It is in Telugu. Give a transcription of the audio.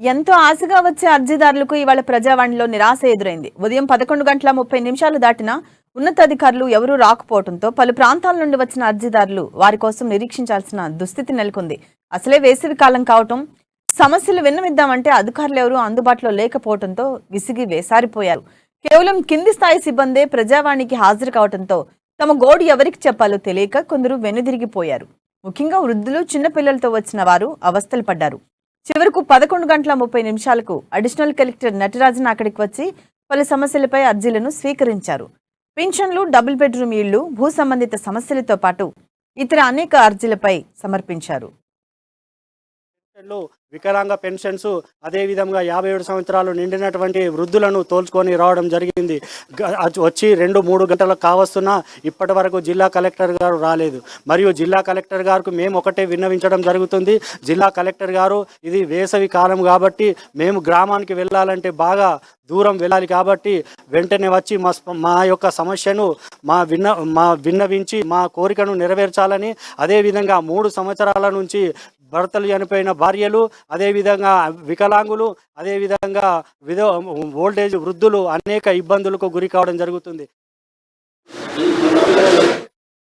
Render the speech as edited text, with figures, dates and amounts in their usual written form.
ఎంతో ఆశగా వచ్చే అర్జీదారులకు ఇవాళ ప్రజావాణిలో నిరాశ ఎదురైంది. ఉదయం 11:30 దాటినా ఉన్నతాధికారులు ఎవరూ రాకపోవడంతో పలు ప్రాంతాల నుండి వచ్చిన అర్జీదారులు వారి కోసం నిరీక్షించాల్సిన దుస్థితి నెలకొంది. అసలే వేసవి కాలం కావటం, సమస్యలు విన్నవిద్దామంటే అధికారులు ఎవరూ అందుబాటులో లేకపోవడంతో విసిగి వేసారిపోయారు. కేవలం కింది స్థాయి సిబ్బందే ప్రజావాణికి హాజరు కావడంతో తమ గోడు ఎవరికి చెప్పాలో తెలియక కొందరు వెనుదిరిగిపోయారు. ముఖ్యంగా వృద్ధులు, చిన్నపిల్లలతో వచ్చిన వారు అవస్థలు పడ్డారు. చివరకు 11:30 అడిషనల్ కలెక్టర్ నటరాజన్ అక్కడికి వచ్చి పలు సమస్యలపై అర్జీలను స్వీకరించారు. పింఛన్లు, డబుల్ బెడ్రూమ్ ఇళ్లు, భూ సంబంధిత సమస్యలతో పాటు ఇతర అనేక అర్జీలపై సమర్పించారు. వికలాంగ పెన్షన్స్ అదేవిధంగా 57 సంవత్సరాలు నిండినటువంటి వృద్ధులను తోల్చుకొని రావడం జరిగింది. వచ్చి 2-3 గంటలకు కావస్తున్నా ఇప్పటి వరకు జిల్లా కలెక్టర్ గారు రాలేదు. మరియు జిల్లా కలెక్టర్ గారికి మేము ఒకటే విన్నవించడం జరుగుతుంది. జిల్లా కలెక్టర్ గారు, ఇది వేసవి కాలం కాబట్టి మేము గ్రామానికి వెళ్ళాలంటే బాగా దూరం వెళ్ళాలి కాబట్టి వెంటనే వచ్చి మా యొక్క సమస్యను విన్నవించి మా కోరికను నెరవేర్చాలని, అదేవిధంగా 3 సంవత్సరాల నుంచి భర్తలు చనిపోయిన భార్యలు, అదేవిధంగా వికలాంగులు, అదేవిధంగా ఓల్డేజ్ వృద్ధులు అనేక ఇబ్బందులకు గురి కావడం జరుగుతుంది.